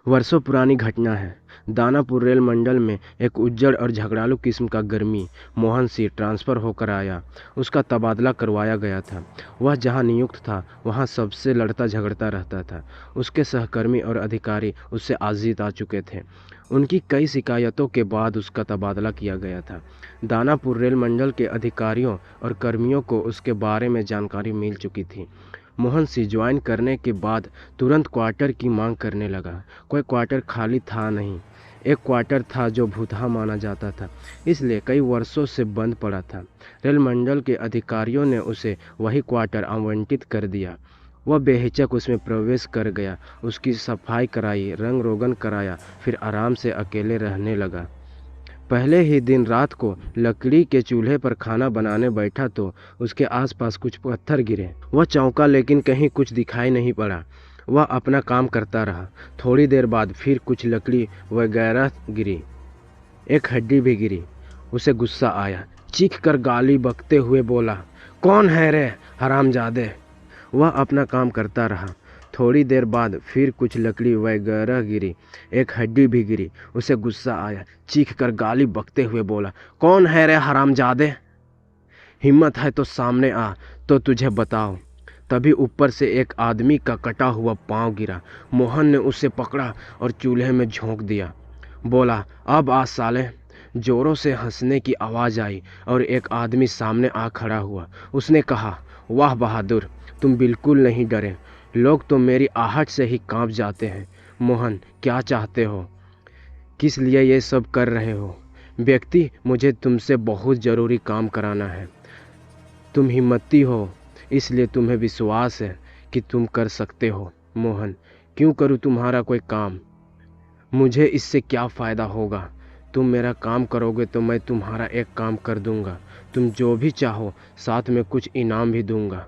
वर्षों पुरानी घटना है। दानापुर रेल मंडल में एक उज्जड़ और झगड़ालू किस्म का गर्मी मोहन सिंह ट्रांसफ़र होकर आया। उसका तबादला करवाया गया था। वह जहां नियुक्त था वहां सबसे लड़ता झगड़ता रहता था। उसके सहकर्मी और अधिकारी उससे आजित आ चुके थे। उनकी कई शिकायतों के बाद उसका तबादला किया गया था। दानापुर रेल मंडल के अधिकारियों और कर्मियों को उसके बारे में जानकारी मिल चुकी थी। मोहन सिंह ज्वाइन करने के बाद तुरंत क्वार्टर की मांग करने लगा। कोई क्वार्टर खाली था नहीं। एक क्वार्टर था जो भूतहा माना जाता था, इसलिए कई वर्षों से बंद पड़ा था। रेल मंडल के अधिकारियों ने उसे वही क्वार्टर आवंटित कर दिया। वह बेहिचक उसमें प्रवेश कर गया, उसकी सफाई कराई, रंग रोगन कराया, फिर आराम से अकेले रहने लगा। पहले ही दिन रात को लकड़ी के चूल्हे पर खाना बनाने बैठा तो उसके आसपास कुछ पत्थर गिरे। वह चौंका, लेकिन कहीं कुछ दिखाई नहीं पड़ा। वह अपना काम करता रहा। थोड़ी देर बाद फिर कुछ लकड़ी वगैरह गिरी। एक हड्डी भी गिरी। उसे गुस्सा आया। चीख कर गाली बकते हुए बोला, कौन है रे हरामजादे। वह अपना काम करता रहा। थोड़ी देर बाद फिर कुछ लकड़ी वगैरह गिरी। एक हड्डी भी गिरी। उसे गुस्सा आया। चीख कर गाली बकते हुए बोला, कौन है रे हरामजादे। हिम्मत है तो सामने आ, तो तुझे बताओ। तभी ऊपर से एक आदमी का कटा हुआ पांव गिरा। मोहन ने उसे पकड़ा और चूल्हे में झोंक दिया। बोला, अब आ साले। जोरों से हंसने की आवाज़ आई और एक आदमी सामने आ खड़ा हुआ। उसने कहा, वाह बहादुर, तुम बिल्कुल नहीं डरे। लोग तो मेरी आहट से ही कांप जाते हैं। मोहन, क्या चाहते हो? किस लिए ये सब कर रहे हो? व्यक्ति, मुझे तुमसे बहुत ज़रूरी काम कराना है। तुम हिम्मती हो, इसलिए तुम्हें विश्वास है कि तुम कर सकते हो। मोहन, क्यों करूं तुम्हारा कोई काम? मुझे इससे क्या फ़ायदा होगा? तुम मेरा काम करोगे तो मैं तुम्हारा एक काम कर दूंगा। तुम जो भी चाहो, साथ में कुछ इनाम भी दूंगा।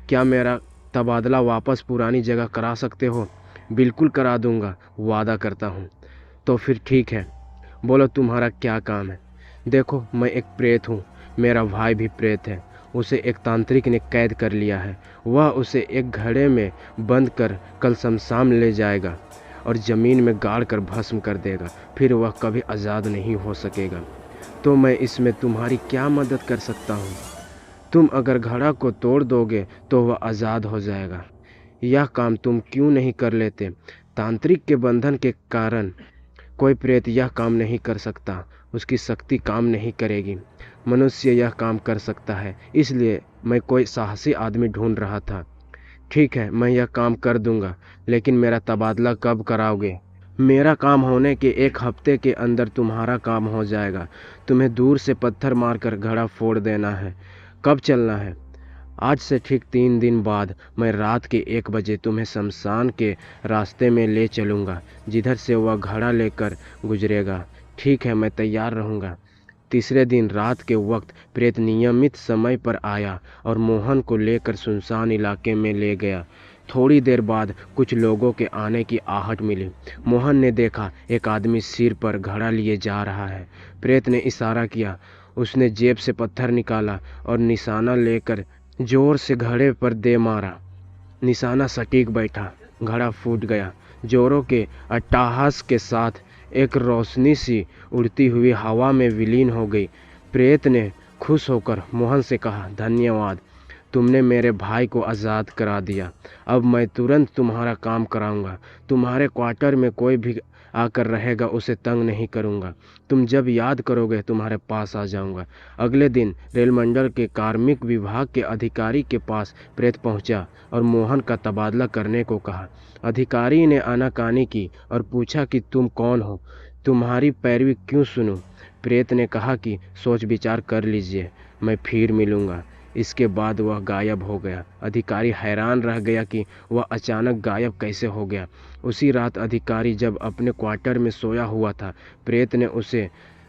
क्या मेरा तबादला वापस पुरानी जगह करा सकते हो? बिल्कुल करा दूंगा, वादा करता हूँ। तो फिर ठीक है, बोलो तुम्हारा क्या काम है? देखो, मैं एक प्रेत हूँ। मेरा भाई भी प्रेत है। उसे एक तांत्रिक ने कैद कर लिया है। वह उसे एक घड़े में बंद कर कल शमशान ले जाएगा और ज़मीन में गाड़ कर भस्म कर देगा। फिर वह कभी आज़ाद नहीं हो सकेगा। तो मैं इसमें तुम्हारी क्या मदद कर सकता हूँ? तुम अगर घड़ा को तोड़ दोगे तो वह आज़ाद हो जाएगा। यह काम तुम क्यों नहीं कर लेते? तांत्रिक के बंधन के कारण कोई प्रेत यह काम नहीं कर सकता। उसकी शक्ति काम नहीं करेगी। मनुष्य यह काम कर सकता है, इसलिए मैं कोई साहसी आदमी ढूंढ रहा था। ठीक है, मैं यह काम कर दूंगा, लेकिन मेरा तबादला कब कराओगे? मेरा काम होने के एक हफ्ते के अंदर तुम्हारा काम हो जाएगा। तुम्हें दूर से पत्थर मारकर घड़ा फोड़ देना है। कब चलना है? आज से ठीक 3 दिन बाद मैं रात के 1 बजे तुम्हें शमशान के रास्ते में ले चलूँगा, जिधर से वह घड़ा लेकर गुजरेगा। ठीक है, मैं तैयार रहूँगा। तीसरे दिन रात के वक्त प्रेत नियमित समय पर आया और मोहन को लेकर सुनसान इलाके में ले गया। थोड़ी देर बाद कुछ लोगों के आने की आहट मिली। मोहन ने देखा एक आदमी सिर पर घड़ा लिए जा रहा है। प्रेत ने इशारा किया। उसने जेब से पत्थर निकाला और निशाना लेकर जोर से घड़े पर दे मारा। निशाना सटीक बैठा। घड़ा फूट गया। जोरों के अट्टहास के साथ एक रोशनी सी उड़ती हुई हवा में विलीन हो गई। प्रेत ने खुश होकर मोहन से कहा, धन्यवाद, तुमने मेरे भाई को आज़ाद करा दिया। अब मैं तुरंत तुम्हारा काम कराऊंगा। तुम्हारे क्वार्टर में कोई भी आकर रहेगा उसे तंग नहीं करूंगा। तुम जब याद करोगे तुम्हारे पास आ जाऊंगा। अगले दिन रेल मंडल के कार्मिक विभाग के अधिकारी के पास प्रेत पहुंचा और मोहन का तबादला करने को कहा। अधिकारी ने आनाकानी की और पूछा कि तुम कौन हो? तुम्हारी पैरवी क्यों सुनूं? प्रेत ने कहा कि सोच विचार कर लीजिए, मैं फिर मिलूंगा। इसके बाद वह गायब हो गया। अधिकारी हैरान रह गया कि वह अचानक गायब कैसे हो गया। उसी रात अधिकारी जब अपने क्वार्टर में सोया हुआ था, प्रेत ने उसे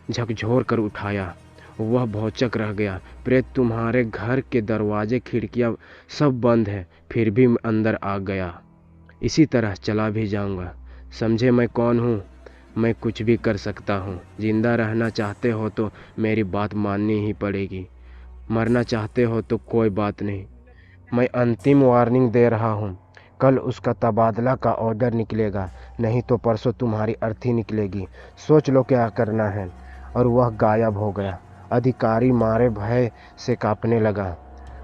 झकझोर कर उठाया। वह भौचक रह गया। प्रेत, तुम्हारे घर के दरवाजे खिड़कियां सब बंद हैं, फिर भी मैं अंदर आ गया। इसी तरह चला भी जाऊंगा। समझे मैं कौन हूँ? मैं कुछ भी कर सकता हूँ। जिंदा रहना चाहते हो तो मेरी बात माननी ही पड़ेगी। मरना चाहते हो तो कोई बात नहीं। मैं अंतिम वार्निंग दे रहा हूँ। कल उसका तबादला का ऑर्डर निकलेगा, नहीं तो परसों तुम्हारी अर्थी निकलेगी। सोच लो क्या करना है। और वह गायब हो गया। अधिकारी मारे भय से कांपने लगा।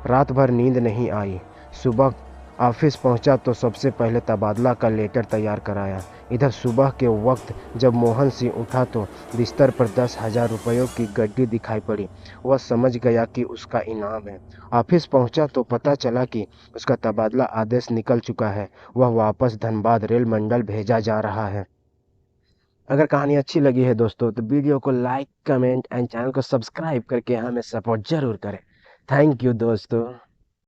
रात भर नींद नहीं आई। सुबह ऑफिस पहुंचा तो सबसे पहले तबादला का लेटर तैयार कराया। इधर सुबह के वक्त जब मोहन सिंह उठा तो बिस्तर पर 10,000 रुपयों की गड्डी दिखाई पड़ी। वह समझ गया कि उसका इनाम है। ऑफिस पहुंचा तो पता चला कि उसका तबादला आदेश निकल चुका है। वह वापस धनबाद रेल मंडल भेजा जा रहा है। अगर कहानी अच्छी लगी है दोस्तों तो वीडियो को लाइक, कमेंट एंड चैनल को सब्सक्राइब करके हमें सपोर्ट जरूर करें। थैंक यू दोस्तों।